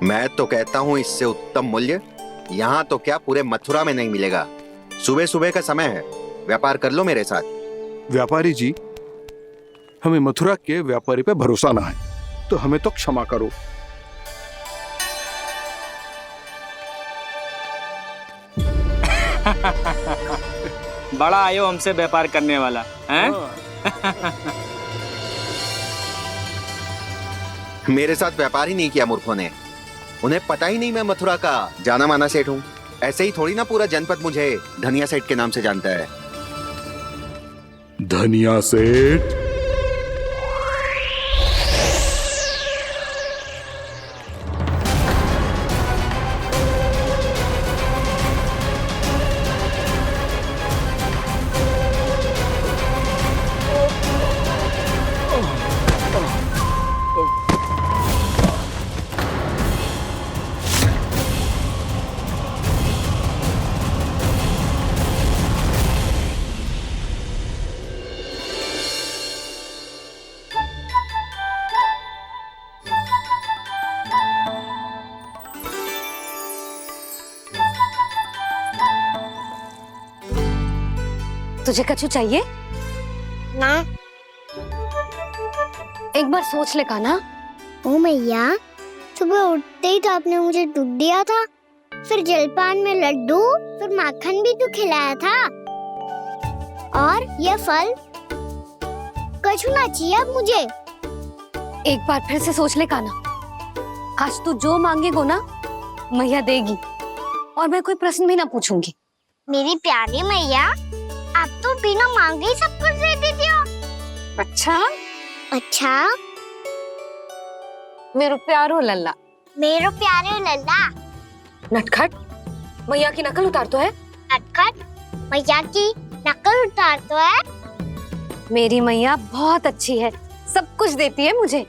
मैं तो कहता हूँ इससे उत्तम मूल्य यहाँ तो क्या पूरे मथुरा में नहीं मिलेगा। सुबह सुबह का समय है, व्यापार कर लो मेरे साथ। व्यापारी जी, हमें मथुरा के व्यापारी पे भरोसा ना है, तो हमें तो क्षमा करो। बड़ा आयो हमसे व्यापार करने वाला हैं? मेरे साथ व्यापार ही नहीं किया मूर्खों ने। उन्हें पता ही नहीं मैं मथुरा का जाना माना सेठ हूँ। ऐसे ही थोड़ी ना पूरा जनपद मुझे धनिया सेठ के नाम से जानता है। धनिया सेठ? तुझे कछु चाहिए ना। एक बार सोच ले कान्हा। ओ मैया, सुबह उठते ही तो आपने मुझे दूध दिया था, फिर जलपान में लड्डू, फिर माखन भी तो खिलाया था, और ये फल कछु ना चाहिए अब मुझे। एक बार फिर से सोच ले कान्हा। आज तू जो मांगेगो ना मैया देगी, और मैं कोई प्रश्न भी ना पूछूंगी। मेरी प्यारी मैया, आप तो बिना मांगे ही सब कुछ दे देती हो। अच्छा अच्छा, मेरो प्यारो लल्ला। मेरो प्यारे लल्ला। नटखट, मैया की नकल उतार तो है। नटखट, मैया की नकल उतार तो है। मेरी मैया बहुत अच्छी है, सब कुछ देती है मुझे।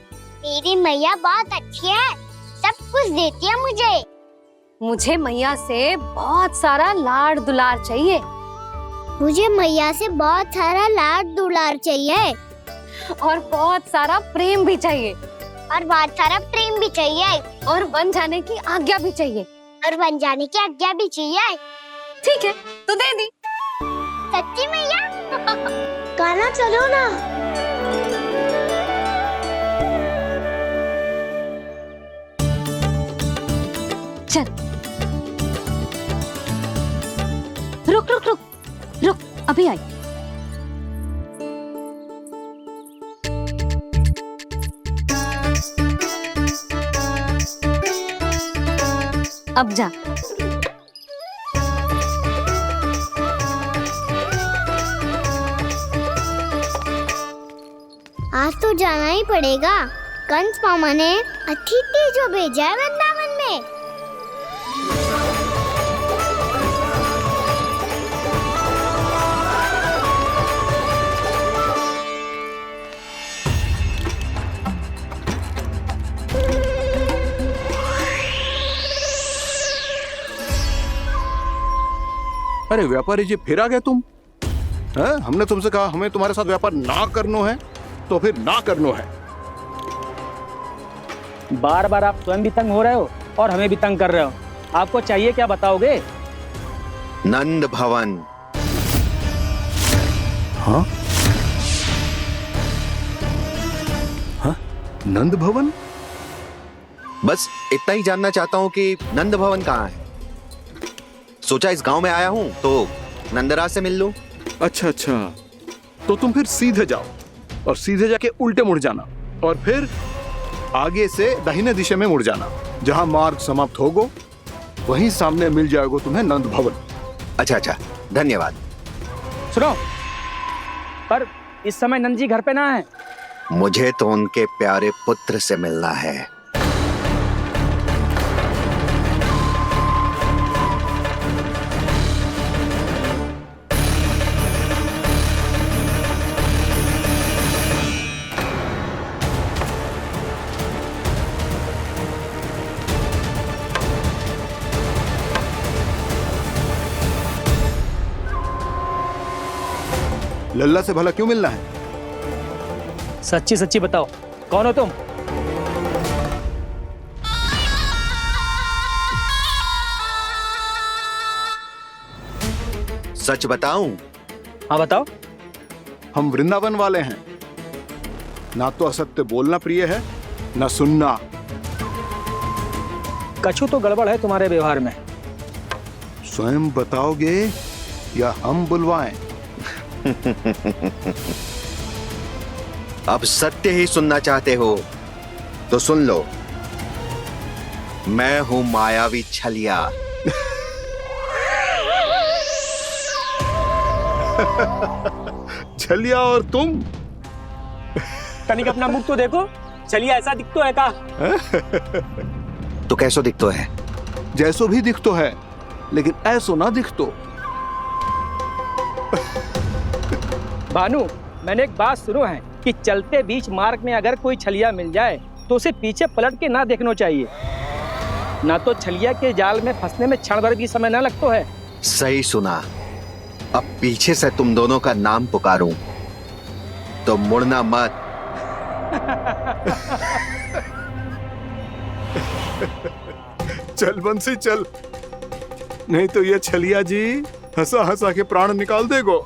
मेरी मैया बहुत अच्छी है, सब कुछ देती है मुझे। मुझे मैया से बहुत सारा लाड़ दुलार चाहिए। मुझे मैया से बहुत सारा लाड दुलार चाहिए, और बहुत सारा प्रेम भी चाहिए, और बहुत सारा प्रेम भी चाहिए, और बन जाने की आज्ञा भी चाहिए। और बन जाने की आज्ञा भी चाहिए। ठीक है, तो दे दी। सच्ची मैया? गाना चलो ना। चल, रुक रुक रुक रुक, अभी आई। अब जा। आज तो जाना ही पड़ेगा। कंस मामा ने अतिथि जो भेजा है वृंदावन में। अरे व्यापारी जी, फिर आ गए तुम? है? हमने तुमसे कहा हमें तुम्हारे साथ व्यापार ना करनो है, तो फिर ना करनो है। बार बार आप स्वयं भी तंग हो रहे हो और हमें भी तंग कर रहे हो। आपको चाहिए क्या बताओगे? नंद भवन। हाँ? हाँ? नंद भवन? बस इतना ही जानना चाहता हूँ कि नंद भवन कहाँ है। सोचा इस गांव में आया हूँ तो नंदराज से मिल लूं। अच्छा अच्छा, तो तुम फिर सीधे जाओ और सीधे जाके उल्टे मुड़ जाना, और फिर आगे से दाहिने दिशा में मुड़ जाना। जहां मार्ग समाप्त होगो वहीं सामने मिल जाएगा तुम्हें नंद भवन। अच्छा अच्छा, धन्यवाद। सुनो, पर इस समय नंद जी घर पे ना है। मुझे तो उनके प्यारे पुत्र से मिलना है। लल्ला से भला क्यों मिलना है? सच्ची सच्ची बताओ, कौन हो तुम? सच बताऊं? हाँ बताओ। हम वृंदावन वाले हैं। ना तो असत्य बोलना प्रिय है, ना सुनना। कछु तो गड़बड़ है तुम्हारे व्यवहार में। स्वयं बताओगे या हम बुलवाएं? अब सत्य ही सुनना चाहते हो तो सुन लो। मैं हूं मायावी छलिया। छलिया और तुम? तनिक अपना मुख तो देखो, चलिए ऐसा दिख तो है का? तो कैसो दिखतो है? जैसो भी दिख तो है, लेकिन ऐसो ना दिख तो। भानु, मैंने एक बात सुनो है कि चलते बीच मार्ग में अगर कोई छलिया मिल जाए तो उसे पीछे पलट के ना देखना चाहिए, ना तो छलिया के जाल में फंसने में क्षण भर भी समय ना लगता है। सही सुना। अब पीछे से तुम दोनों का नाम पुकारूं तो मुड़ना मत। चल बंसी चल, नहीं तो ये छलिया जी हंसा हंसा के प्राण निकाल देगो।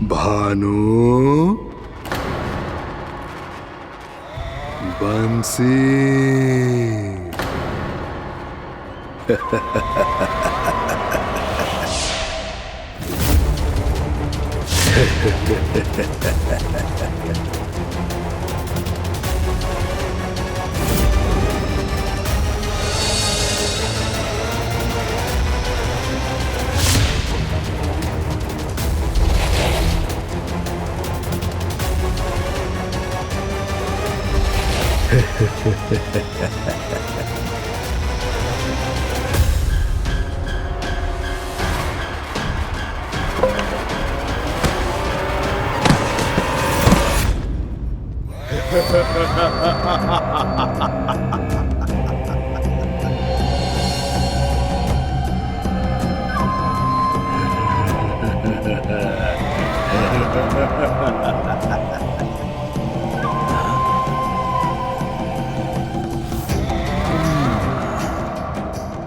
भानु, बंसी।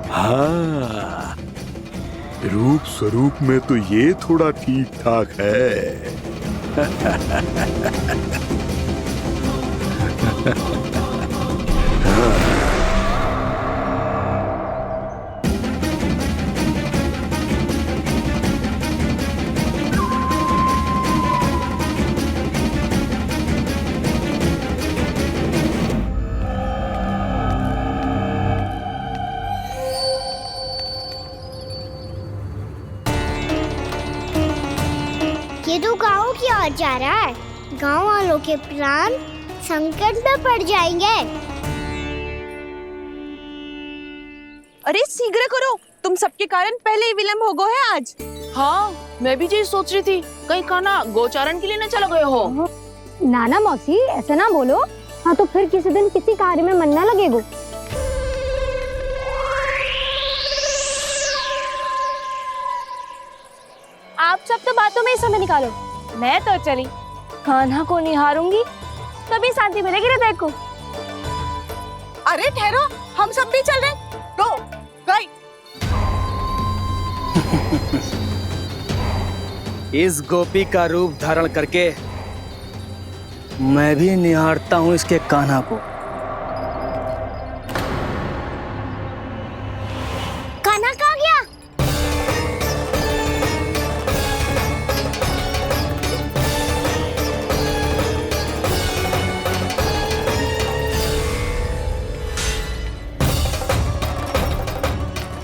हाँ, रूप स्वरूप में तो ये थोड़ा ठीक ठाक है। ये तो गाँव की ओर जा रहा है। गाँव वालों के प्राण संकट में पड़ जाएंगे। अरे शीघ्र करो, तुम सबके कारण पहले ही विलंब हो गया है आज। हाँ, मैं भी यही सोच रही थी, कहीं खाना गोचारण के लिए न चला गए हो। नाना मौसी ऐसे ना बोलो। हाँ तो फिर किसी दिन किसी कार्य में मन ना लगेगा। आप सब तो बातों में ही समय निकालो। मैं तो चली कान्हा को निहारूंगी, तभी शांति मिलेगी हृदय को। अरे ठहरो, हम सब भी चल रहे। रो गई। इस गोपी का रूप धारण करके मैं भी निहारता हूँ इसके कान्हा को। कान्हा कहाँ गया?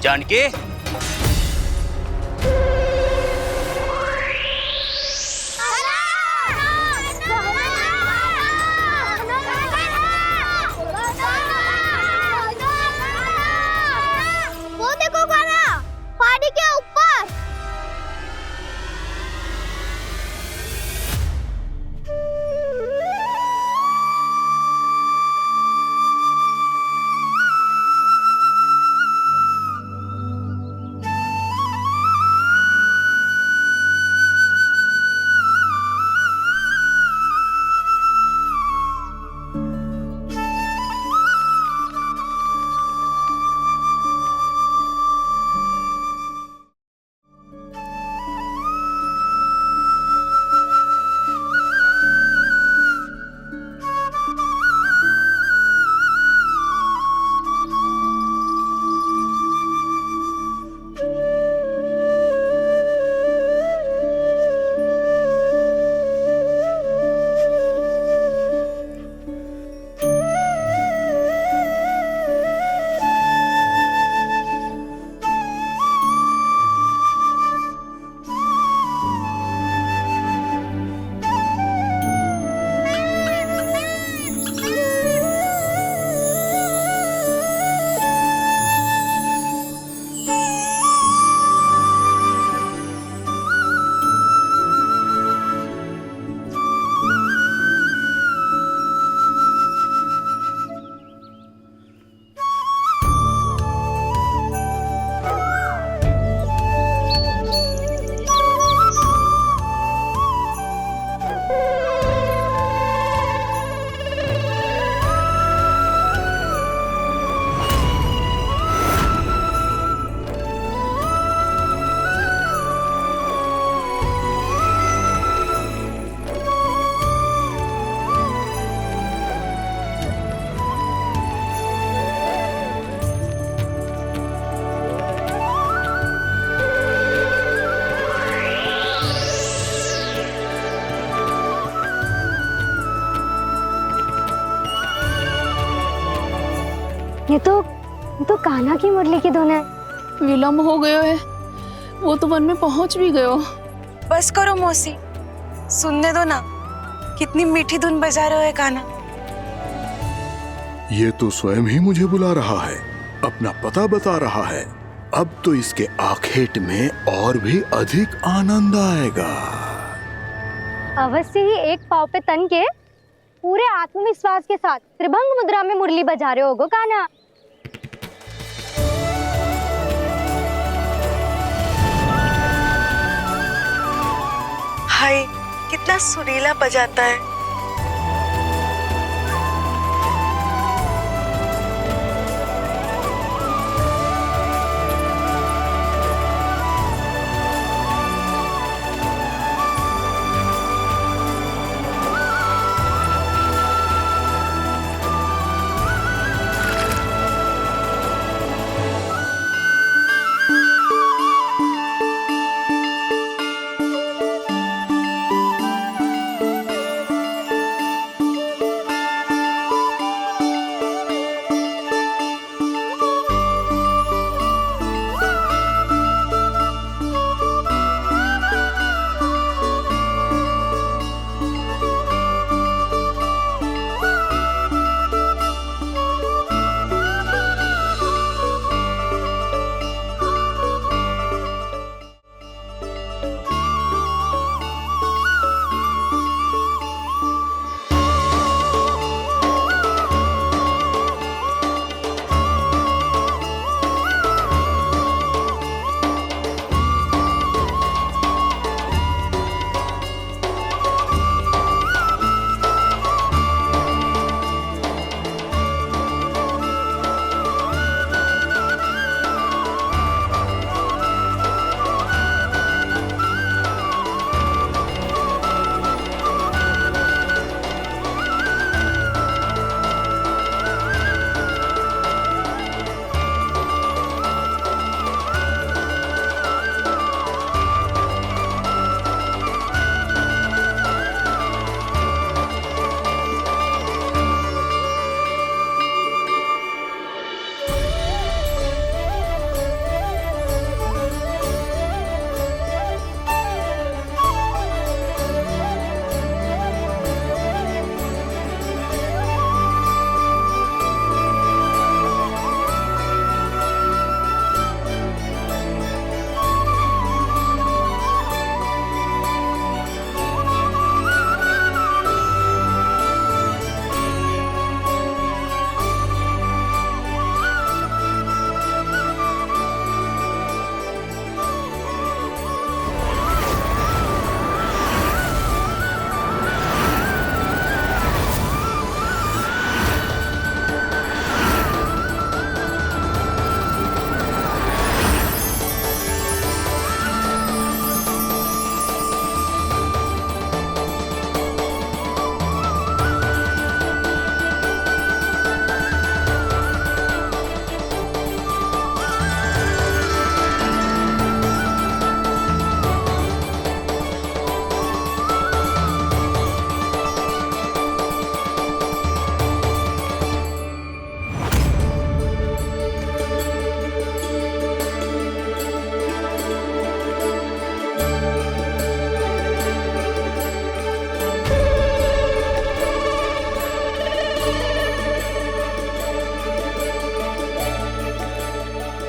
जानकी, वो देखो कान्हा, पहाड़ी के ऊपर। ये तो कान्हा की मुरली की धुन है। विलम्ब हो गयो है, वो तो वन में पहुंच भी गयो। बस करो मौसी, सुनने दो ना, कितनी मीठी धुन बजा रहे हो कान्हा। ये तो स्वयं ही मुझे बुला रहा है, अपना पता बता रहा है। अब तो इसके आखेट में और भी अधिक आनंद आएगा। अवश्य ही एक पाव पे तन के पूरे आत्मविश्वास के साथ त्रिभंग मुद्रा में मुरली बजा रहे होगो कान्हा। हाय, कितना सुरीला बजाता है।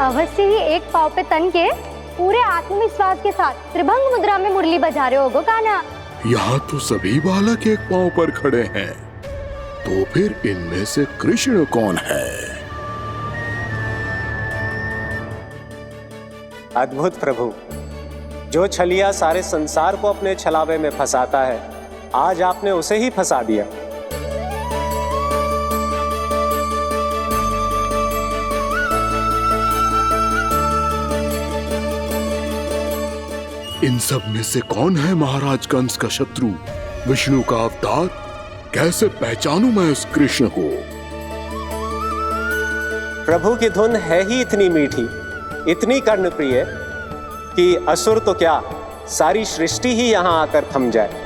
अवश्य ही एक पाव पे तन के पूरे आत्मविश्वास के साथ त्रिभंग मुद्रा में मुरली बजा रहे होगो कान्हा। यहाँ तो सभी बालक एक पांव पर खड़े हैं, तो फिर इनमें से कृष्ण कौन है? अद्भुत प्रभु, जो छलिया सारे संसार को अपने छलावे में फंसाता है, आज आपने उसे ही फंसा दिया। इन सब में से कौन है महाराज कंस का शत्रु, विष्णु का अवतार? कैसे पहचानूं मैं उस कृष्ण को? प्रभु की धुन है ही इतनी मीठी, इतनी कर्णप्रिय कि असुर तो क्या, सारी सृष्टि ही यहाँ आकर थम जाए।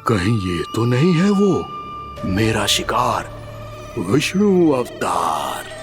कहीं ये तो नहीं है वो मेरा शिकार विष्णु अवतार?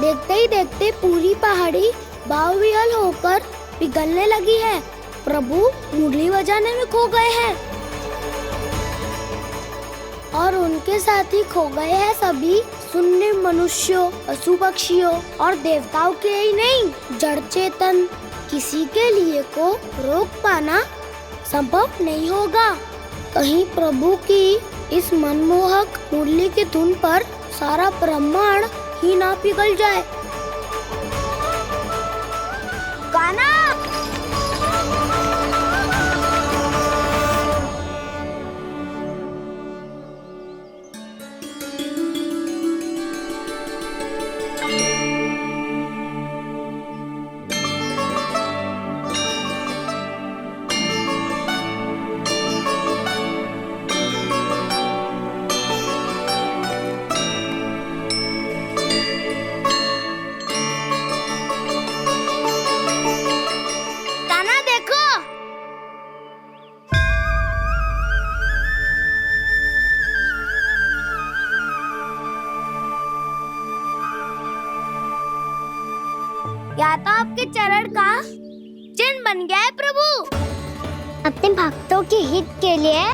देखते ही देखते पूरी पहाड़ी बाव विहल होकर पिघलने लगी है। प्रभु मुरली बजाने में खो गए हैं और उनके साथ ही खो गए हैं सभी सुनने मनुष्यों, पशु पक्षियों और देवताओं के ही नहीं, जड़ चेतन किसी के लिए को रोक पाना संभव नहीं होगा। कहीं प्रभु की इस मनमोहक मुरली की धुन पर सारा ब्रह्मांड ही ना पिघल जाए। गाना या तो आपके चरण का चिन्ह बन गया है प्रभु। अपने भक्तों के हित के लिए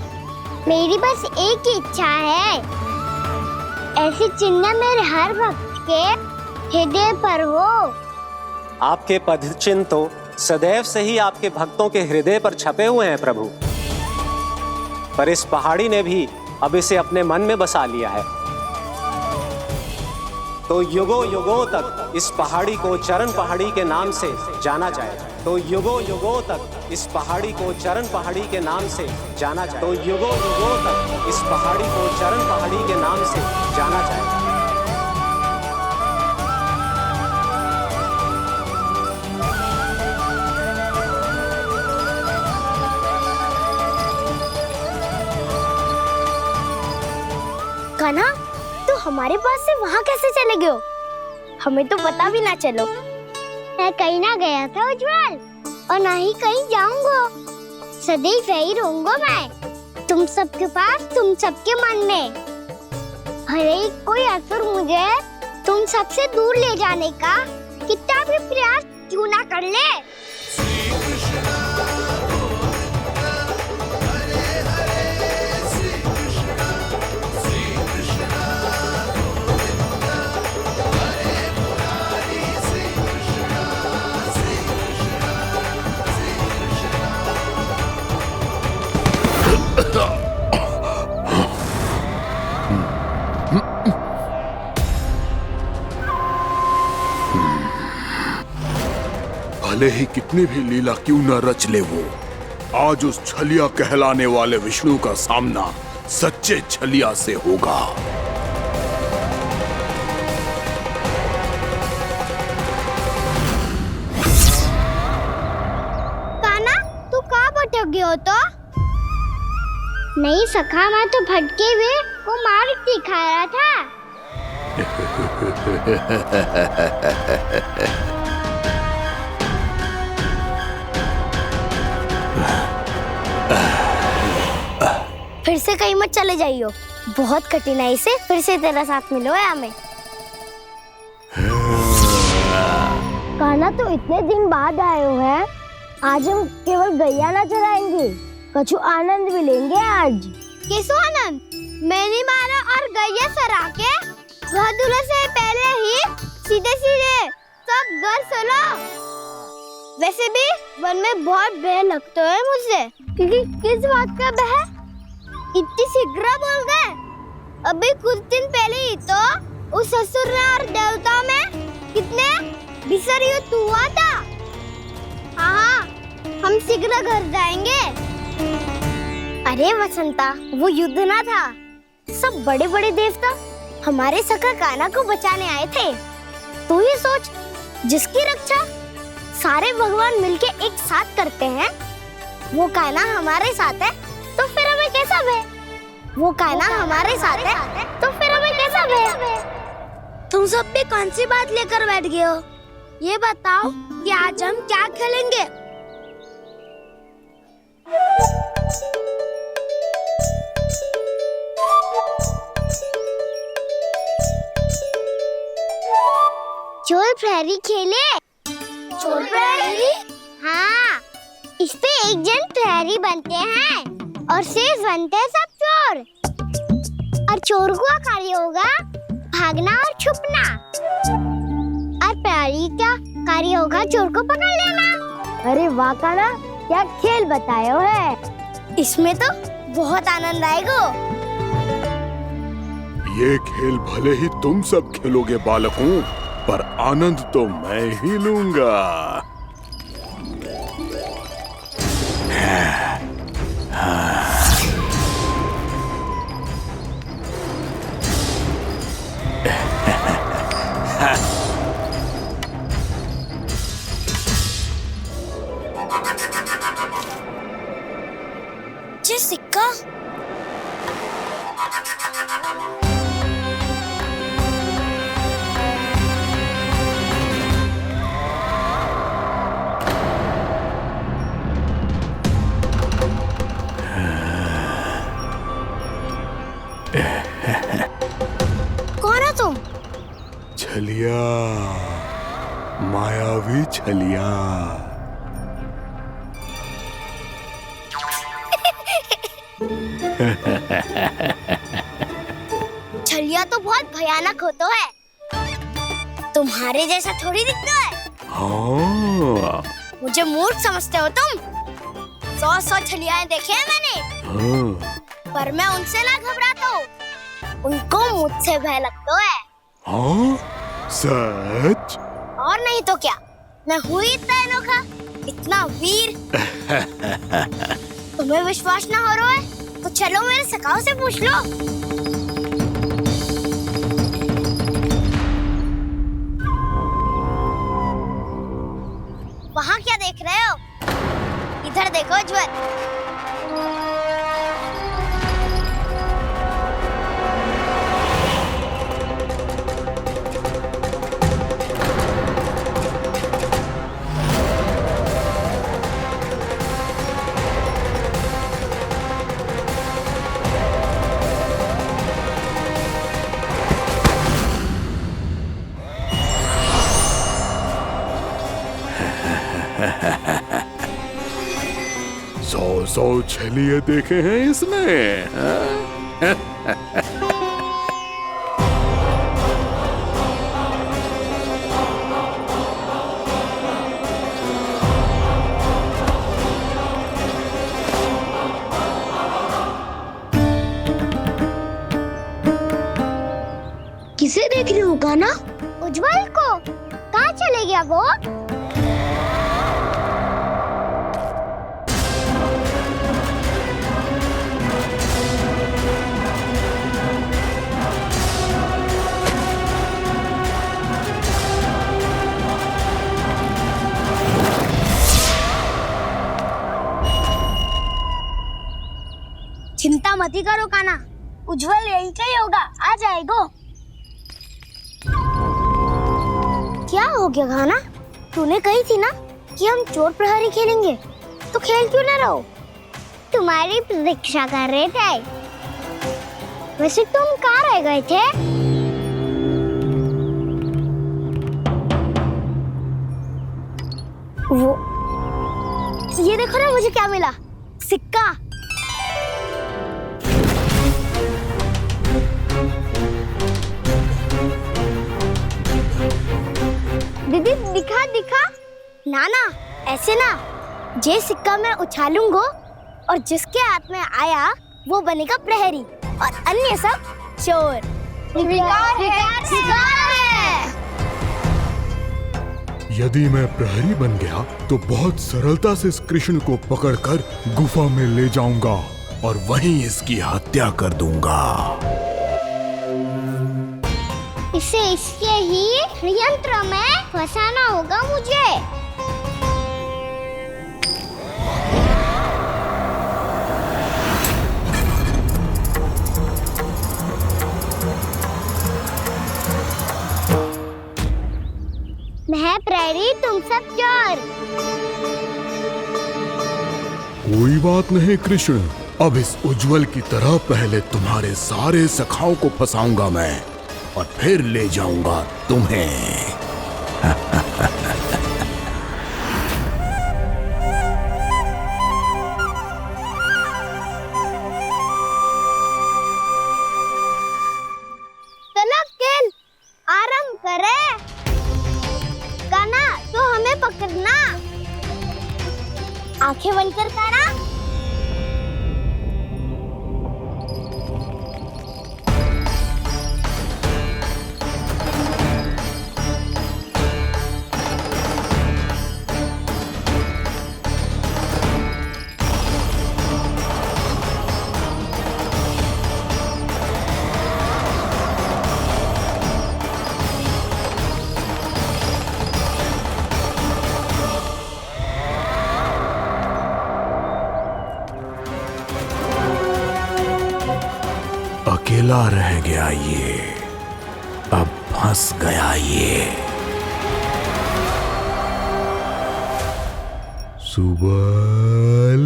मेरी बस एक ही इच्छा है, ऐसे चिन्ह मेरे हर भक्त के हृदय पर हो। आपके पद चिन्ह तो सदैव से ही आपके भक्तों के हृदय पर छपे हुए हैं प्रभु, पर इस पहाड़ी ने भी अब इसे अपने मन में बसा लिया है। तो युगों युगों तक इस पहाड़ी को चरण पहाड़ी के नाम से जाना जाए। तो युगों युगों तक इस पहाड़ी को चरण पहाड़ी के नाम से जाना जाए। तो युगों युगों तक इस पहाड़ी को चरण पहाड़ी के नाम से जाना जाए। कान्हा, तू हमारे पास से वहाँ कैसे चले गए हो? हमें तो पता भी ना चलो। मैं कहीं ना गया था उज्जवल, और ना ही कहीं जाऊंगा। सदैव यही रहूंगा मैं, तुम सबके पास, तुम सबके मन में। हर एक कोई असुर मुझे तुम सबसे दूर ले जाने का कितना भी प्रयास क्यों ना कर ले। भले ही कितनी भी लीला क्यों न रच ले वो, आज उस छलिया कहलाने वाले विष्णु का सामना सच्चे छलिया से होगा। कान्हा, तू कहाँ भटक गया हो तो? नहीं सखा, मैं तो भटके हुए को मार्ग दिखा रहा था। फिर से कहीं मत चले चले जाइयो। बहुत कठिनाई से फिर से तेरा साथ मिलो है हमें। कान्हा तो इतने दिन बाद आए हो हैं। आज हम केवल गैया ना चराएंगे, कछु आनंद भी लेंगे आज। किसो आनंद? मैंने मारा और गैया चरा के वह दूल्हे से पहले ही सीधे सीधे सब घर चलो। वैसे भी वन में बहुत भय लगता है मुझे। क्योंकि किस बात का भय? इतनी शीघ्र बोल गए। अभी कुछ दिन पहले ही तो उस ससुर में और देवता में कितने भीषण युद्ध हुआ था। हाँ, हम शीघ्र घर जाएंगे। अरे वसंता, वो युद्ध ना था। सब बड़े बड़े देवता हमारे सखा कान्हा को बचाने आए थे। तू ही सोच, जिसकी रक्षा सारे भगवान मिलके एक साथ करते हैं, वो कान्हा हमारे साथ है तो फिर हमें कैसा भय? वो कान्हा हमारे साथ है तो फिर हमें कैसा भय? तुम सब भी कौन सी बात लेकर बैठ गए हो? ये बताओ कि आज हम क्या खेलेंगे? चोर प्रहरी खेले। चोर प्रहरी? हाँ, इस पे एक जन प्रहरी बनते हैं और शेष बनते हैं सब चोर। और चोर का कार्य होगा भागना और छुपना, और प्रहरी का कार्य होगा चोर को पकड़ लेना। अरे वाह कान्हा, क्या खेल बताया है। इसमें तो बहुत आनंद आएगा। ये खेल भले ही तुम सब खेलोगे बालकों, पर आनंद तो मैं ही लूंगा। ये सिक्का कौन हो तुम? छलिया, मायावी छलिया। छलिया तो बहुत भयानक होता है। तुम्हारे जैसा थोड़ी दिखता है। हाँ। मुझे मूर्ख समझते हो तुम? 100 छलियाएं देखे हैं मैंने। हाँ। पर मैं उनसे ना घबराता हूँ, उनको मुझसे भय लगता है। हाँ? सच? और नहीं तो क्या, मैं हूँ इतना अनोखा, इतना वीर। तुम्हें विश्वास ना हो रहा है तो चलो मेरे सखाओं से पूछ लो। वहाँ क्या देख रहे हो? इधर देखो उज्ज्वल। सौ छलिए देखे हैं इसने। किसे देख रही हो कान्हा? उज्ज्वल को। कहाँ चले गया वो? चिंता मत करो कान्हा, उज्ज्वल यहीं का ही होगा, आ जाएगा। क्या हो गया कान्हा? तूने कही थी ना कि हम चोर प्रहरी खेलेंगे, तो खेल क्यों ना रहो? तुम्हारी प्रतीक्षा कर रहे थे। वैसे तुम कहाँ रह गए थे? वो ये देखो ना, मुझे क्या मिला, सिक्का। दीदी दिखा दिखा। ना ना, ऐसे ना, ये सिक्का मैं उछालूंगा और जिसके हाथ में आया वो बनेगा प्रहरी और अन्य सब चोर। शिकार है। यदि मैं प्रहरी बन गया तो बहुत सरलता से इस कृष्ण को पकड़कर गुफा में ले जाऊंगा और वहीं इसकी हत्या कर दूंगा। इसे इसके ही यंत्र में फंसाना होगा मुझे। मैं प्रहरी, तुम सब चोर। कोई बात नहीं कृष्ण, अब इस उज्जवल की तरह पहले तुम्हारे सारे सखाओं को फंसाऊंगा मैं और फिर ले जाऊंगा तुम्हें। चलो खेल आरंभ करें। कान्हा, तो हमें पकड़ना। आंखें बंद कर कान्हा। अकेला रह गया ये, अब फंस गया ये। सुबल।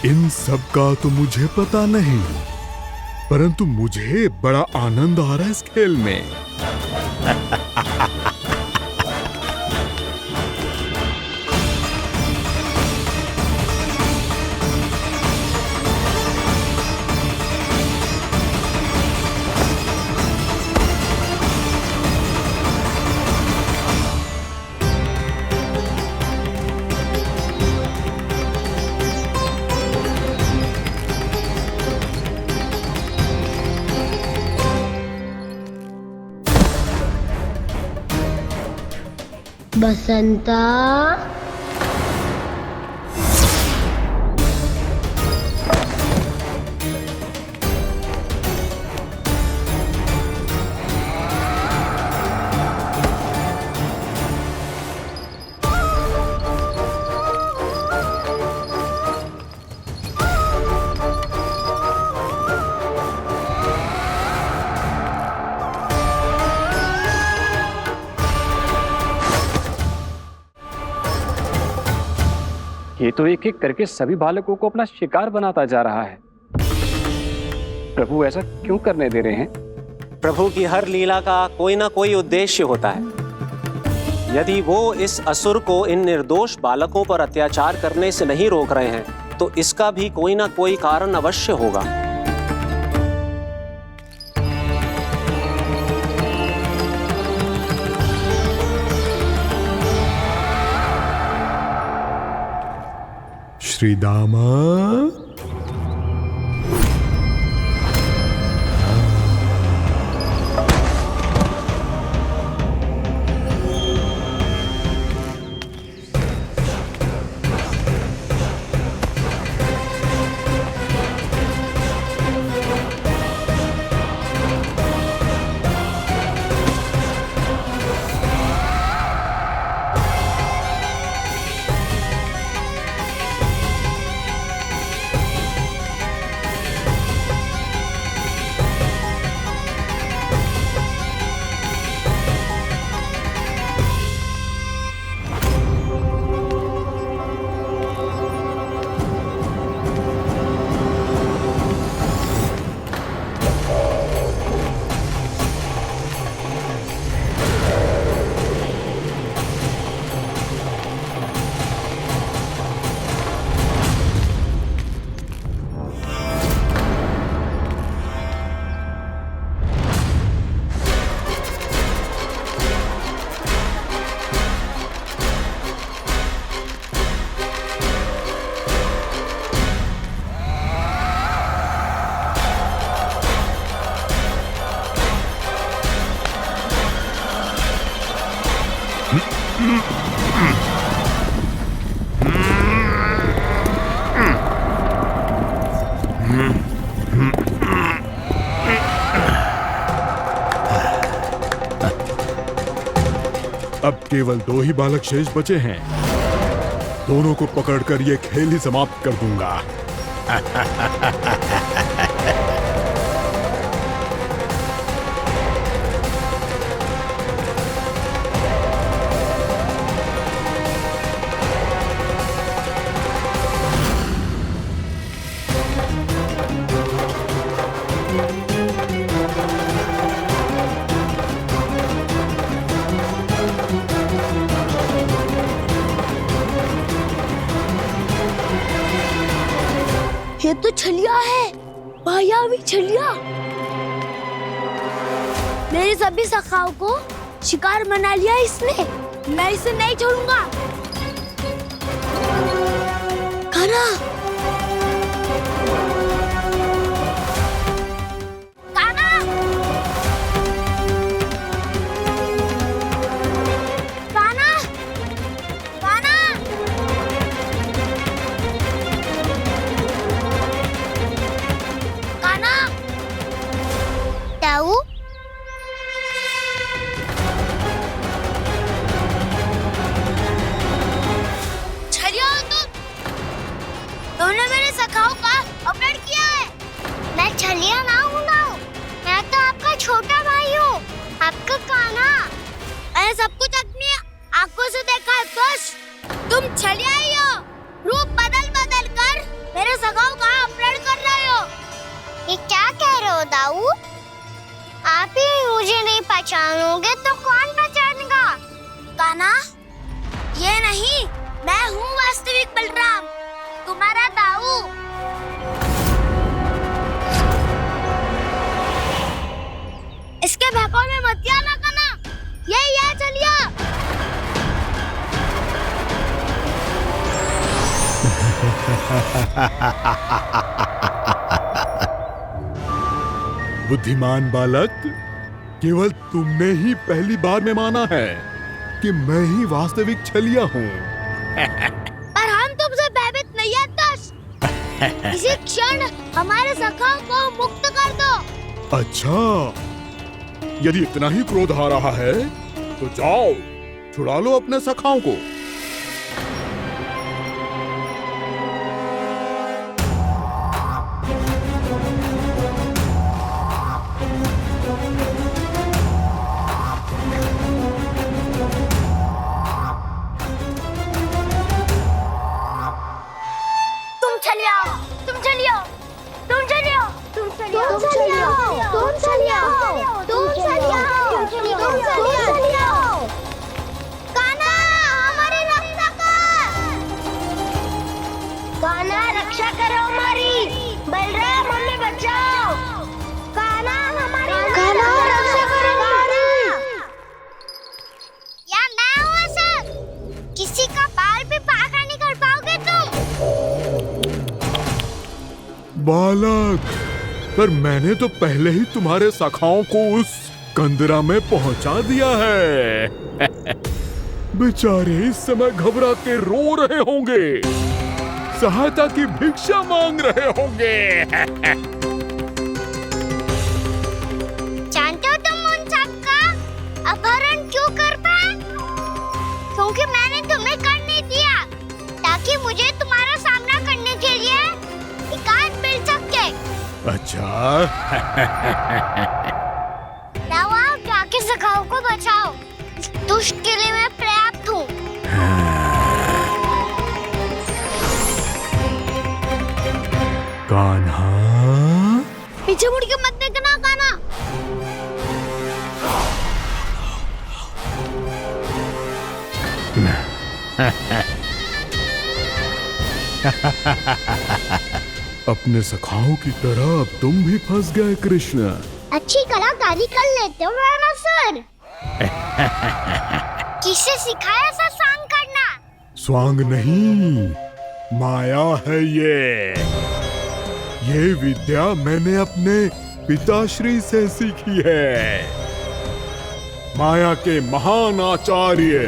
इन सब का तो मुझे पता नहीं, परंतु मुझे बड़ा आनंद आ रहा है इस खेल में। बसंता, ये तो एक एक करके सभी बालकों को अपना शिकार बनाता जा रहा है। प्रभु ऐसा क्यों करने दे रहे हैं? प्रभु की हर लीला का कोई ना कोई उद्देश्य होता है। यदि वो इस असुर को इन निर्दोष बालकों पर अत्याचार करने से नहीं रोक रहे हैं तो इसका भी कोई ना कोई कारण अवश्य होगा। श्री दामा, अब केवल 2 ही बालक शेष बचे हैं। दोनों को पकड़कर ये खेल ही समाप्त कर दूंगा। ये तो छलिया है, मायावी छलिया। मेरे सभी सखाओं को शिकार बना लिया इसने। मैं इसे नहीं छोड़ूंगा। कान्हा, कान्हा, कान्हा, कान्हा। कान्हा, ताऊ, छलिया हो तुमने मेरे सखाओं का अपहरण किया है। मैं छलिया ना हूँ ना, मैं तो आपका छोटा भाई हूँ, आपका कान्हा। मैंने सब कुछ अपनी आंखों से देखा है। बस तुम छलिया ही हो, रूप बदल बदल कर मेरे सखाओं का अपहरण कर रहे हो। ये क्या कह रहे हो दाऊ? आप ही मुझे नहीं पहचानोगे तो कौन पहचानेगा? कान्हा, ये नहीं, मैं हूँ वास्तविक बलराम, तुम्हारा दाऊ। इसके बहकावे में मत आना कान्हा, ये चलिया। बुद्धिमान बालक, केवल तुमने ही पहली बार में माना है कि मैं ही वास्तविक छलिया हूँ। पर हम तुमसे भयभीत नहीं है दस। इसी क्षण हमारे सखाओं को मुक्त कर दो। अच्छा, यदि इतना ही क्रोध आ रहा है तो जाओ, छुड़ा लो अपने सखाओं को। रक्षा करो हमारी, बलराम हमें बचाओ। कान्हा हमारी रक्षा करो हमारी। या मैं हूँ ऐसा, किसी का बाल भी बाहर नहीं कर पाओगे तुम। बालक, पर मैंने तो पहले ही तुम्हारे सखाओं को उस कंदरा में पहुंचा दिया है। बेचारे इस समय घबरा के रो रहे होंगे, सहायता की भिक्षा मांग रहे होंगे। जानते हो तुम उन सबका अपहरण क्यों कर पाए? क्योंकि मैंने तुम्हें कर नहीं दिया, ताकि मुझे तुम्हारा सामना करने के लिए एकांत मिल सके। अच्छा। दवा जाके सखाओं को बचाओ, इस दुष्ट के लिए मैं पर्याप्त हूँ। कान्हा, पीछे मुड़ के मत देखना कान्हा। अपने सखाओं की तरह अब तुम भी फंस गए कृष्ण। अच्छी कलाकारी कर लेते हो ना सर। किसे सिखाया ऐसा स्वांग करना? स्वांग नहीं, माया है ये विद्या मैंने अपने पिताश्री से सीखी है। माया के महान आचार्य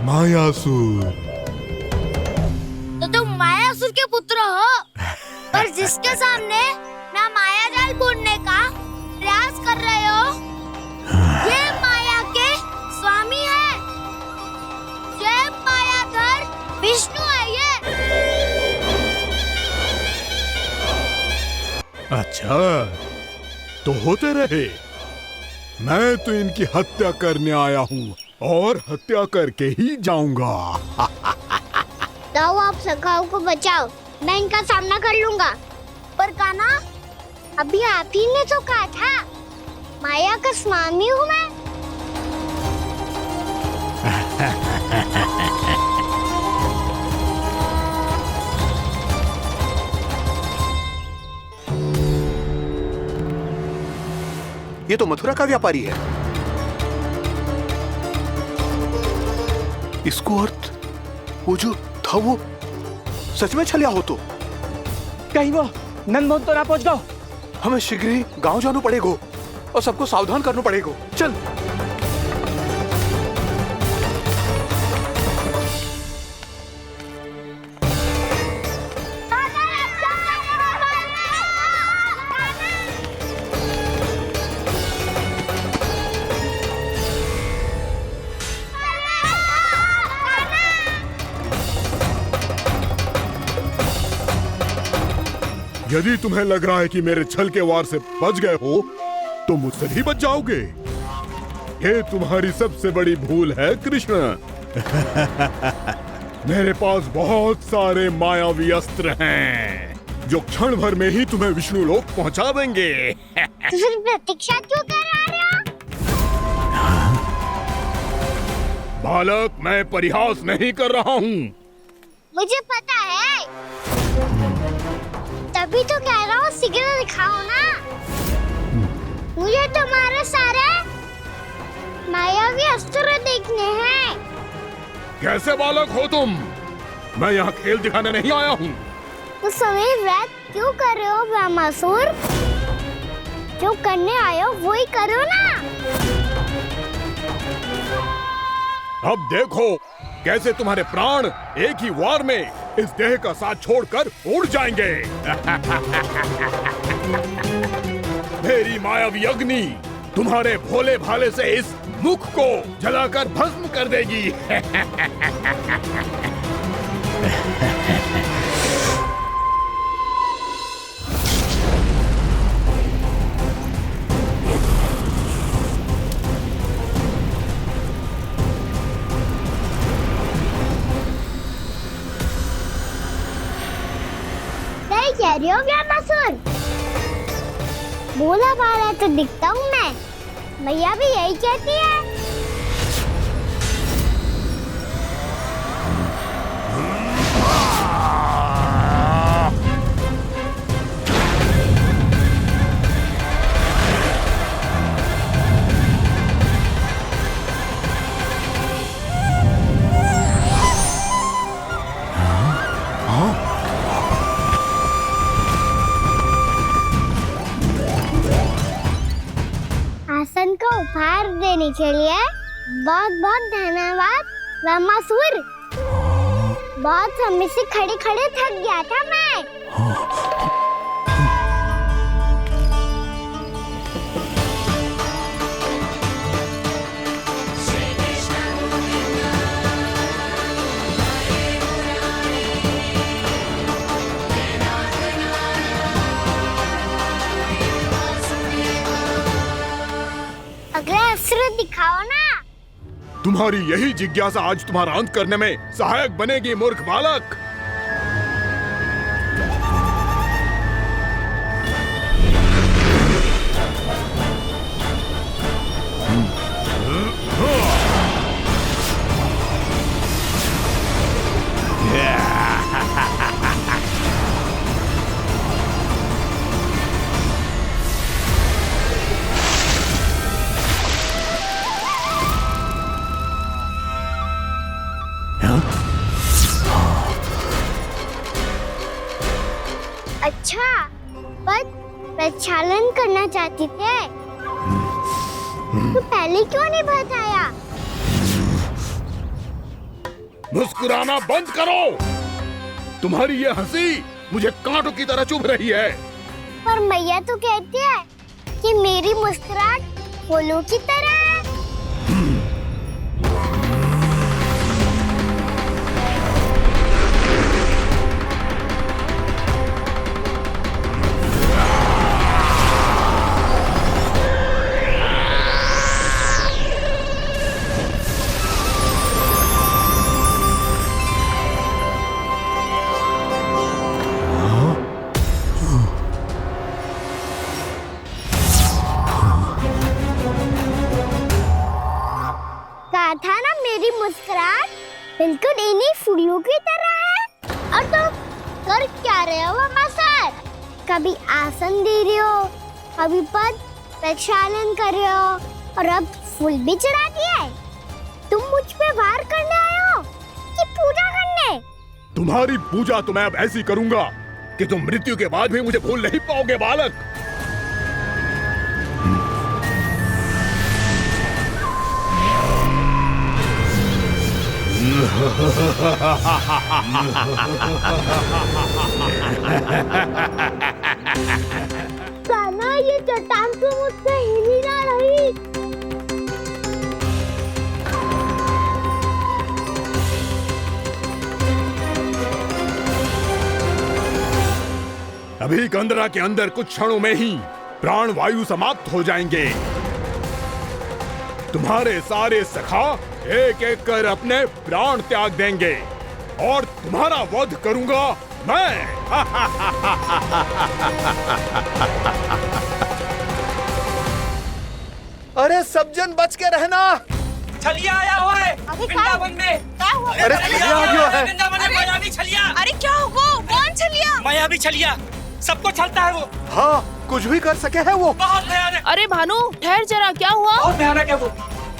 मायासुर। तो तुम मायासुर के पुत्र हो, पर जिसके सामने मैं माया जाल बुनने का प्रयास कर रहे हो, ये माया के स्वामी है, ये मायाधर विष्णु है ये। अच्छा, तो होते रहे। मैं तो इनकी हत्या करने आया हूँ और हत्या करके ही जाऊंगा। जाओ आप सखाओं को बचाओ, मैं इनका सामना कर लूंगा। पर कान्हा, अभी आप ही ने तो कहा था माया का स्वामी हूँ मैं। ये तो मथुरा का व्यापारी है। इसको अर्थ वो जो था वो सच में छलिया हो तो कहीं वो नंदमोहन तो ना पहुंच गो। हमें शीघ्र ही गांव जाना पड़ेगा और सबको सावधान करना पड़ेगा। चल। यदि तुम्हें लग रहा है कि मेरे छल के वार से बच गए हो, तो मुझसे भी बच जाओगे। ये तुम्हारी सबसे बड़ी भूल है कृष्ण। मेरे पास बहुत सारे मायावी अस्त्र हैं, जो क्षण भर में ही तुम्हें विष्णु लोक पहुंचा देंगे। तो फिर प्रतीक्षा क्यों कर रहे हो? बालक, मैं परिहास नहीं कर रहा हूँ। मुझे पता है, तभी तो कह रहा हूँ शीघ्र दिखाओ ना। मुझे तुम्हारे सारे मायावी अस्त्र देखने हैं। कैसे बालक हो तुम? मैं यहाँ खेल दिखाने नहीं आया हूँ। तो समय व्यर्थ क्यों कर रहे हो ब्रह्मासुर? जो करने आए हो वो ही करो ना। अब देखो कैसे तुम्हारे प्राण एक ही वार में इस देह का साथ छोड़कर उड़ जाएंगे। मेरी मायावी अग्नि तुम्हारे भोले भाले से इस मुख को जलाकर भस्म कर देगी। कह रही हो ब्रह्मासुर? भोला भाला तो दिखता हूँ मैं, मैया भी यही कहती है। आसन को उपहार देने के लिए बहुत बहुत धन्यवाद ब्रह्मासुर। बहुत समय से खड़े खड़े थक गया था मैं। अगला अस्त्र दिखाओ ना। तुम्हारी यही जिज्ञासा आज तुम्हारा अंत करने में सहायक बनेगी मूर्ख बालक। अच्छा, पर प्रक्षालन करना चाहती थे तो पहले क्यों नहीं बताया? मुस्कुराना बंद करो। तुम्हारी ये हंसी मुझे कांटों की तरह चुभ रही है। पर मैया तो कहती है कि मेरी मुस्कुराहट फूलों की तरह है। कहा था ना मेरी मुस्कुराहट बिल्कुल इन्हीं फूलों की तरह है। और तुम कर क्या रहे हो सर? कभी आसन दे रहे हो, कभी पद प्रक्षालन कर रहे हो और अब फूल भी चढ़ा दिए। तुम मुझ पे वार करने आए हो कि पूजा करने? तुम्हारी पूजा तो मैं अब ऐसी करूंगा कि तुम मृत्यु के बाद भी मुझे भूल नहीं पाओगे बालक। कान्हा, ये चट्टान तो मुझसे हिली ना रही। अभी कंदरा के अंदर कुछ क्षणों में ही प्राण वायु समाप्त हो जाएंगे। तुम्हारे सारे सखा एक एक कर अपने प्राण त्याग देंगे और तुम्हारा वध करूंगा मैं। अरे सब जन बच के रहना। छलिया आया हुआ है वृंदावन में। अरे छलिया आ गया है। वृंदावन में मायावी छलिया। अरे क्या होगा? कौन छलिया? मायावी छलिया, सबको छलता है वो। हाँ, कुछ भी कर सके है वो। बहुत भयानक। अरे भानु ठहर जरा, क्या हुआ? बहुत भयानक है वो,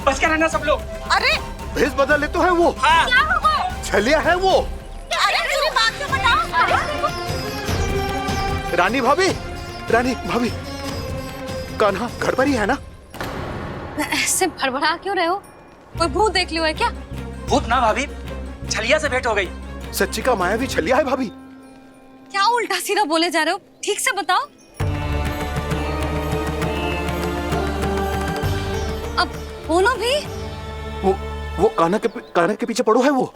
बच के रहना सब लोग। अरे भेष बदल ले तो है वो। हाँ। क्या होगा? छलिया है वो। अरे मेरी बात तो बताओ। रानी भाभी, कान्हा घर पर ही है ना? ऐसे भड़बड़ा क्यों रहे हो? कोई भूत देख लियो है क्या? भूत ना भाभी, छलिया से भेंट हो गई। सच्ची का मायावी छलिया है भाभी। क्या उल्टा सीधा बोले जा रहे हो? ठीक से बताओ। अब बोलो भी। वो कान्हा के पीछे पड़ो है वो।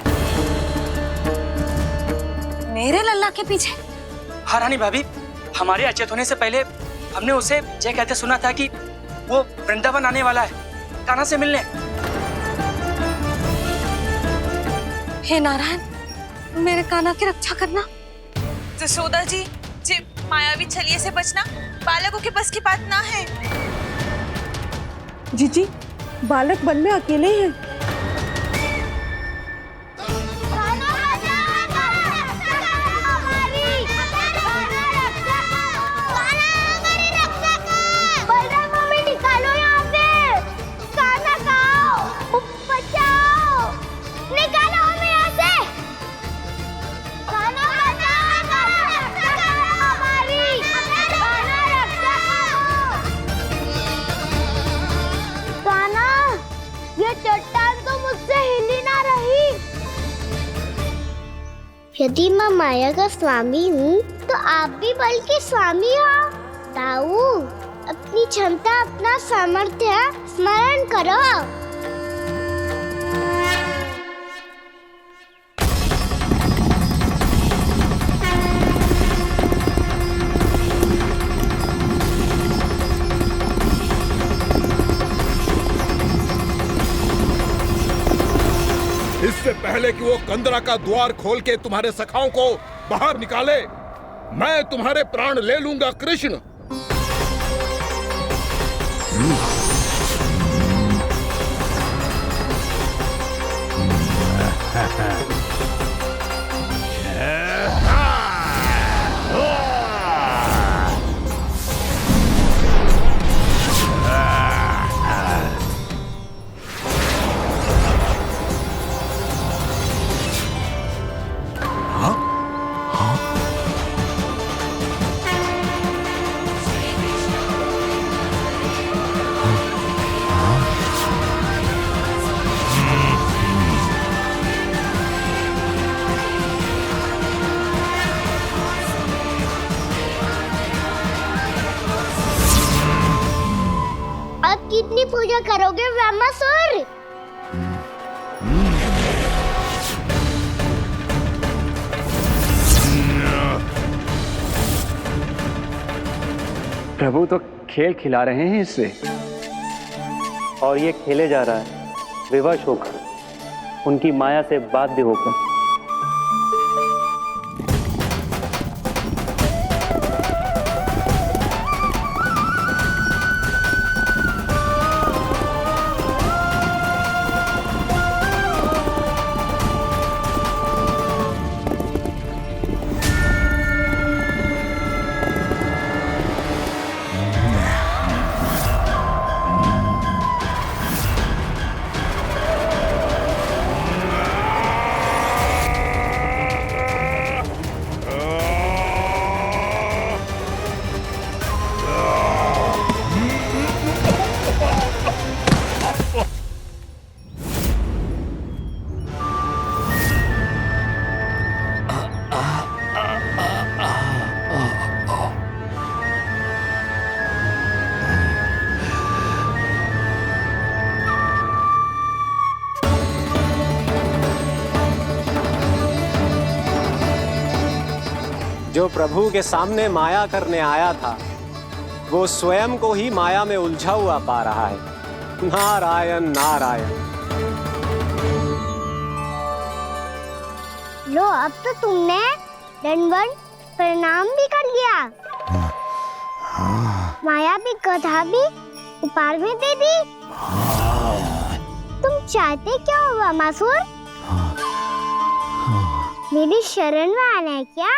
मेरे लल्ला के पीछे? हाँ रानी भाभी, हमारे अचेत होने से पहले हमने उसे ये कहते सुना था कि वो वृंदावन आने वाला है कान्हा से मिलने। हे नारायण, मेरे कान्हा की रक्षा करना। जसोदा जी, मायावी छलिए से बचना बालकों के बस की बात ना है। जीजी, बालक वन में अकेले हैं। यदि मैं माया का स्वामी हूँ तो आप भी बल के स्वामी हो। ताऊ, अपनी क्षमता, अपना सामर्थ्य स्मरण करो। इससे पहले कि वो कंदरा का द्वार खोल के तुम्हारे सखाओं को बाहर निकाले, मैं तुम्हारे प्राण ले लूंगा कृष्ण। किसकी पूजा करोगे ब्रह्मासुर? प्रभु तो खेल खिला रहे हैं इससे, और ये खेले जा रहा है विवश होकर, उनकी माया से बाध्य होकर। जो प्रभु के सामने माया करने आया था, वो स्वयं को ही माया में उलझा हुआ पा रहा है। नारायण नारायण। लो, अब तो तुमने दंडवत प्रणाम भी कर लिया, माया भी, कथा भी उपहार में दे दी। तुम चाहते क्या हो ब्रह्मासुर? मेरी शरण में आना है क्या?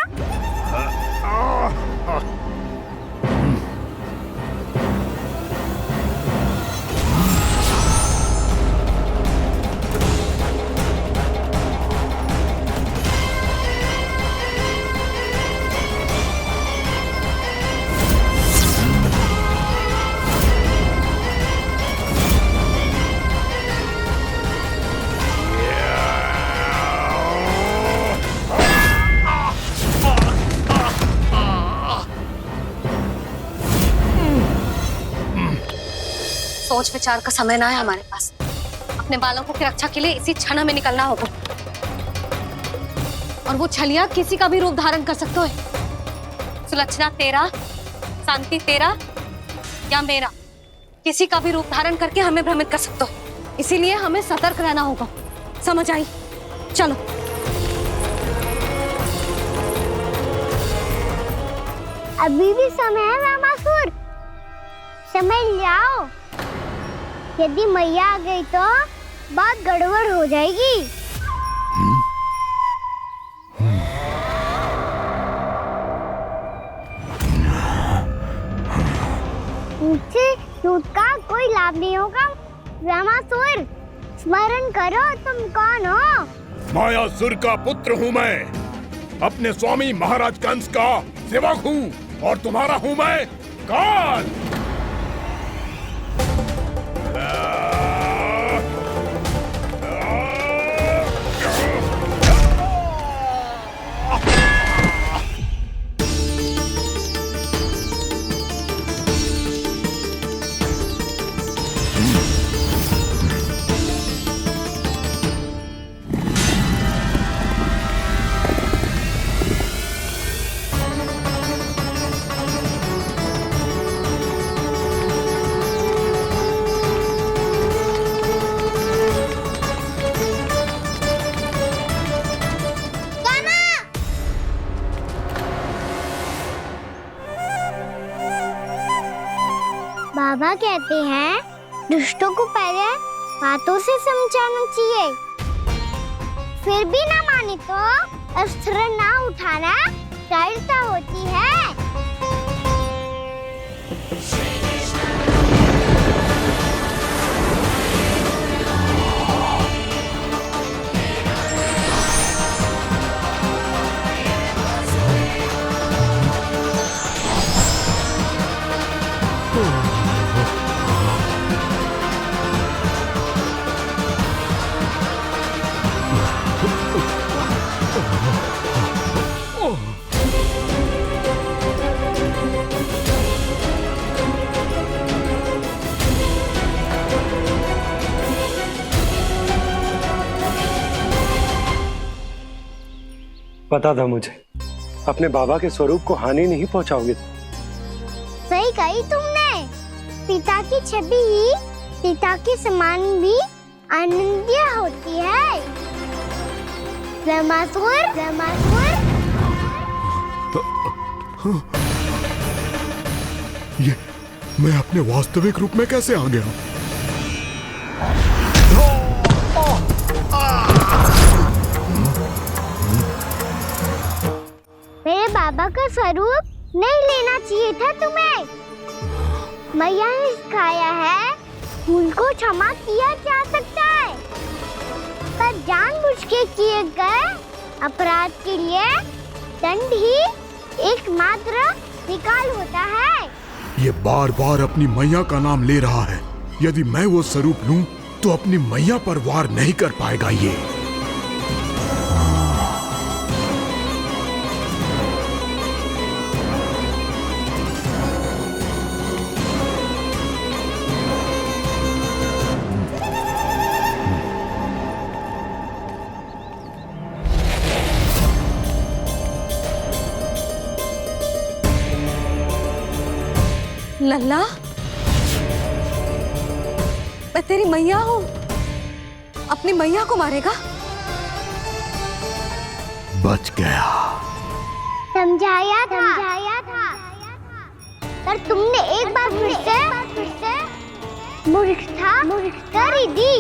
सोच विचार का समय ना है हमारे पास। अपने बालकों की रक्षा के लिए इसी क्षण हमें निकलना होगा। और वो छलिया किसी का भी रूप धारण कर सकते हो। सुलक्षणा तेरा, शांति तेरा या मेरा, किसी का भी रूप धारण करके हमें भ्रमित कर सकते हो। इसीलिए हमें सतर्क रहना होगा। समझ आई? चलो। अभी भी समय है ब्रह्मासुर, समय लाओ। यदि मैया आ गई तो बात गड़बड़ हो जाएगी। मुझसे दूध का कोई लाभ नहीं होगा। ब्रह्मासुर, स्मरण करो तुम कौन हो? मायासुर का पुत्र हूँ मैं, अपने स्वामी महाराज कंस का सेवक हूँ, और तुम्हारा हूँ मैं काल। बाबा कहते हैं दुष्टों को पहले बातों से समझाना चाहिए, फिर भी ना माने तो अस्त्र ना उठाना सरलता होती है। पता था मुझे अपने बाबा के स्वरूप को हानि नहीं पहुंचाओगे। सही कही तुमने। पिता की छवि ही पिता के समान भी आनंदीय होती है। ब्रह्मासुर, ब्रह्मासुर। ये मैं अपने वास्तविक रूप में कैसे आ गया? मेरे बाबा का स्वरूप नहीं लेना चाहिए था तुम्हें। मैया ने सिखाया है भूल को क्षमा किया जा सकता है, पर जानबूझ के किए गए अपराध के लिए दंड ही एकमात्र निकाल होता है। ये बार बार अपनी मैया का नाम ले रहा है। यदि मैं वो स्वरूप लूं तो अपनी मैया पर वार नहीं कर पाएगा ये। लल्ला, मैं तेरी मैया हूँ, अपनी मैया को मारेगा? बच गया। समझाया था, पर तुमने एक बार फिर से मूर्खता कर ही दी।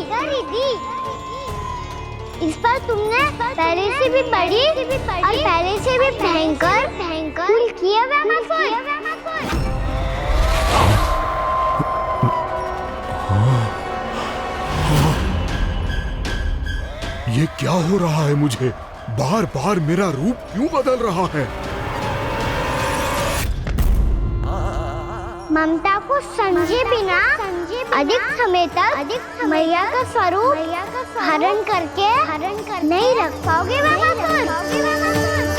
इस पर तुमने पहले से भी बड़ी और पहले से भी भयंकर भूल किया ब्रह्मासुर। ये क्या हो रहा है मुझे? बार बार मेरा रूप क्यों बदल रहा है? ममता को समझे बिना अधिक समय तक मैया का स्वरूप हरण करके नहीं रख पाओगे ब्रह्मासुर।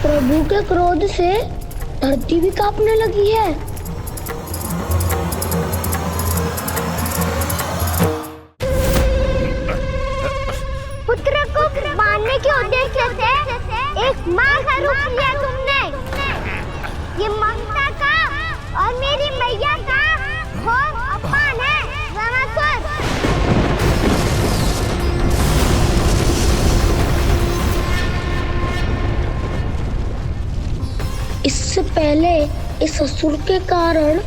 प्रभु के क्रोध से धरती भी कांपने लगी है। पुत्र को मारने के उद्देश्य से एक माँ का रूप लिया तुमने। ये ममता का और मेरी मैया का घोर अपमान है ब्रह्मासुर। इससे पहले इस असुर के कारण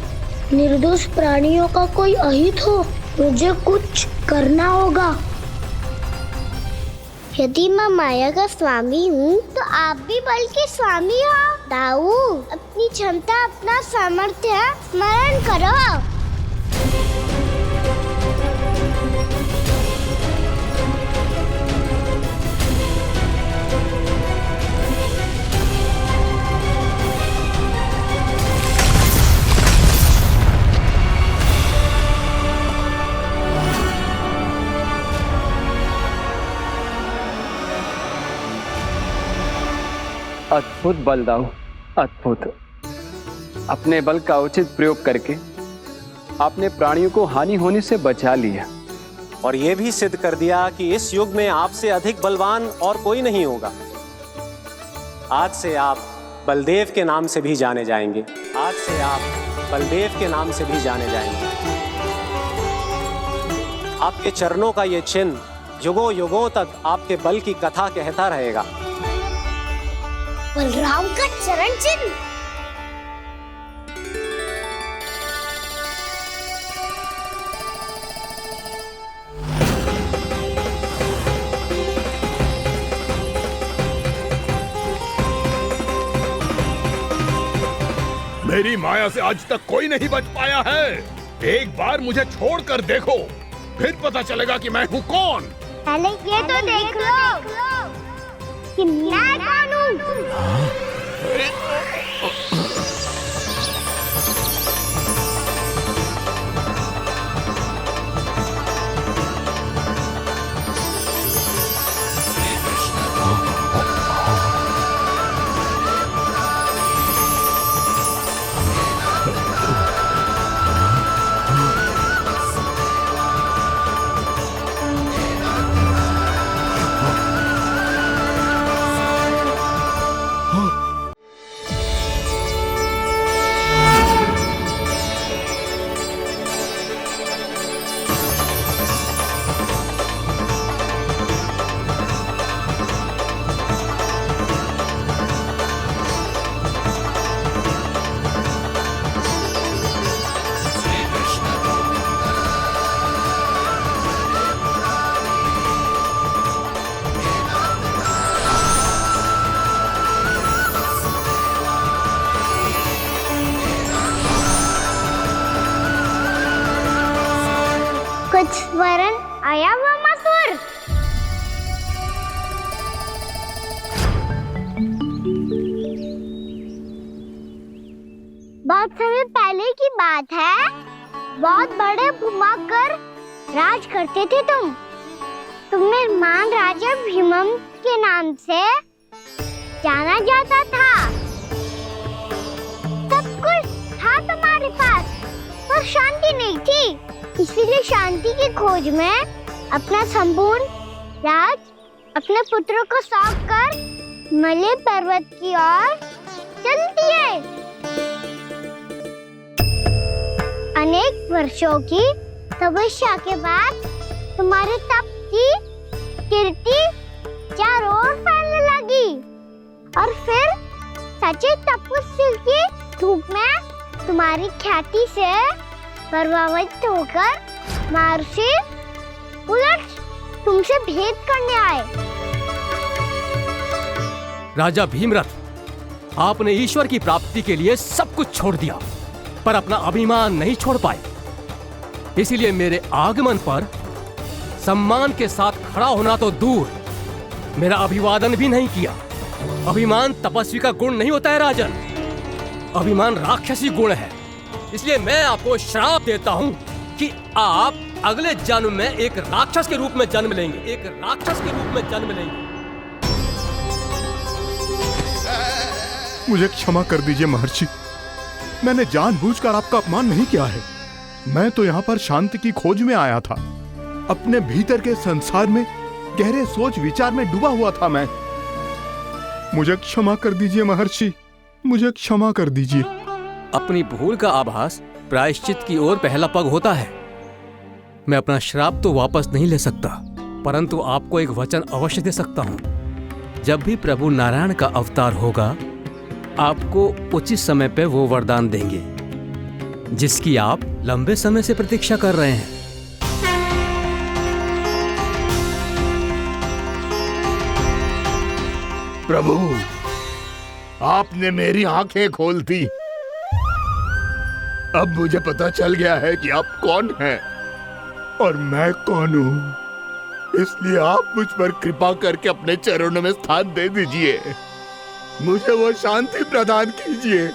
निर्दोष प्राणियों का कोई अहित हो, मुझे कुछ करना होगा। यदि मैं माया का स्वामी हूँ तो आप भी बल के स्वामी हो। दाऊ, अपनी क्षमता, अपना सामर्थ्य स्मरण करो। अद्भुत बल दाऊ, अद्भुत। अपने बल का उचित प्रयोग करके आपने प्राणियों को हानि होने से बचा लिया और ये भी सिद्ध कर दिया कि इस युग में आपसे अधिक बलवान और कोई नहीं होगा। आज से आप बलदेव के नाम से भी जाने जाएंगे। आज से आप बलदेव के नाम से भी जाने जाएंगे। आपके चरणों का ये चिन्ह युगों युगों तक आपके बल की कथा कहता रहेगा। बलराम का चरण चिन्ह। मेरी माया से आज तक कोई नहीं बच पाया है। एक बार मुझे छोड़कर देखो, फिर पता चलेगा कि मैं हूँ कौन। पहले ये तो देख लो कि मैं कौन हूँ। कुछ वरन आया हुआ मसूर। बहुत समय पहले की बात है, बहुत बड़े भूमाकर राज करते थे तुम्हें महान राजा भीमम के नाम से जाना जाता था। सब कुछ था तुम्हारे पास, पर शांति नहीं थी। इसीलिए शांति की खोज में अपना संपूर्ण राज अपने पुत्रों को सौंप कर हिमालय पर्वत की ओर चल दिए। अनेक वर्षों की तपस्या के बाद तुम्हारे तप की कीर्ति चारों ओर फैलने लगी और फिर सच्चे तपस्वी के रूप में तुम्हारी ख्याति से प्रभावित होकर महर्षि उलट तुमसे भेंट करने आए। राजा भीमरथ, आपने ईश्वर की प्राप्ति के लिए सब कुछ छोड़ दिया, पर अपना अभिमान नहीं छोड़ पाए। इसीलिए मेरे आगमन पर सम्मान के साथ खड़ा होना तो दूर, मेरा अभिवादन भी नहीं किया। अभिमान तपस्वी का गुण नहीं होता है राजन, अभिमान राक्षसी गुण है। इसलिए मैं आपको श्राप देता हूँ कि आप अगले जन्म में एक राक्षस के रूप में जन्म लेंगे, एक राक्षस के रूप में जन्म लेंगे। मुझे क्षमा कर दीजिए महर्षि, मैंने जानबूझकर आपका अपमान नहीं किया है। मैं तो यहाँ पर शांति की खोज में आया था। अपने भीतर के संसार में गहरे सोच विचार में डूबा हुआ था मैं। मुझे क्षमा कर दीजिए महर्षि, मुझे क्षमा कर दीजिए। अपनी भूल का आभास प्रायश्चित की ओर पहला पग होता है। मैं अपना श्राप तो वापस नहीं ले सकता, परंतु आपको एक वचन अवश्य दे सकता हूँ। जब भी प्रभु नारायण का अवतार होगा, आपको उचित समय पे वो वरदान देंगे जिसकी आप लंबे समय से प्रतीक्षा कर रहे हैं। प्रभु, आपने मेरी आंखें खोल दी। अब मुझे पता चल गया है कि आप कौन हैं और मैं कौन हूँ। इसलिए आप मुझ पर कृपा करके अपने चरणों में स्थान दे दीजिए। मुझे वो शांति प्रदान कीजिए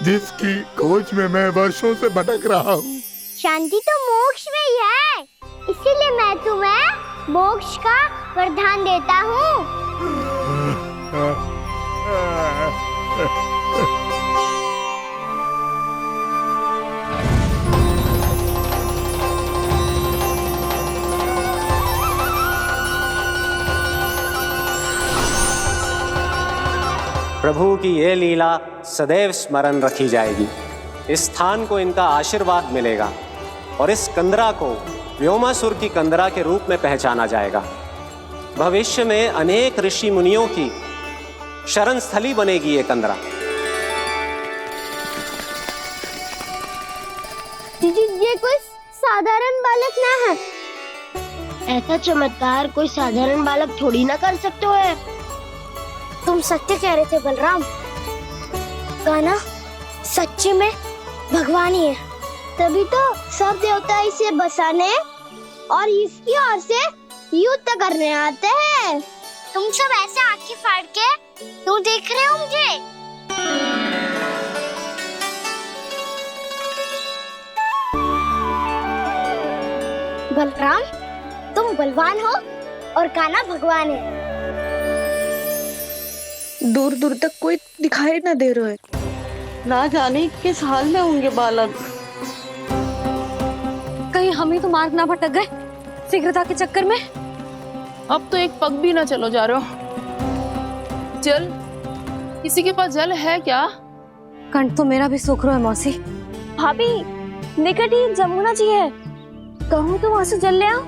जिसकी खोज में मैं वर्षों से भटक रहा हूँ। शांति तो मोक्ष में ही है, इसीलिए मैं तुम्हें मोक्ष का वरदान देता हूँ। प्रभु की ये लीला सदैव स्मरण रखी जाएगी। इस स्थान को इनका आशीर्वाद मिलेगा और इस कंदरा को व्योमासुर की कंदरा के रूप में पहचाना जाएगा। भविष्य में अनेक ऋषि मुनियों की शरण स्थली बनेगी ये कंदरा। दीदी, ये कोई साधारण बालक ना है। ऐसा चमत्कार कोई साधारण बालक थोड़ी ना कर सकते हो। तुम सत्य कह रहे थे बलराम। गाना सच्ची में भगवान ही है। तभी तो सब देवता इसे बसाने और इसकी ओर से युद्ध करने आते हैं। तुम सब ऐसे आंखें फाड़ के क्यों देख रहे हो मुझे? बलराम, तुम बलवान हो और कान्हा भगवान है। दूर दूर तक कोई दिखाई ना दे रहा है, ना जाने किस हाल में होंगे बालक। कहीं हम ही तो मार्ग ना भटक गए शीघ्रता के चक्कर में। अब तो एक पग भी ना चलो जा रहे हो। जल, किसी के पास जल है क्या? कंठ तो मेरा भी सूख रहा है मौसी। भाभी, निकट ही जमुना जी है, कहूँ तो वहाँ से जल ले आओ।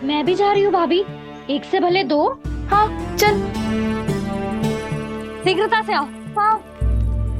मैं भी जा रही हूँ भाभी, एक से भले दो। हाँ चल। शीघ्रता से आओ। हाँ।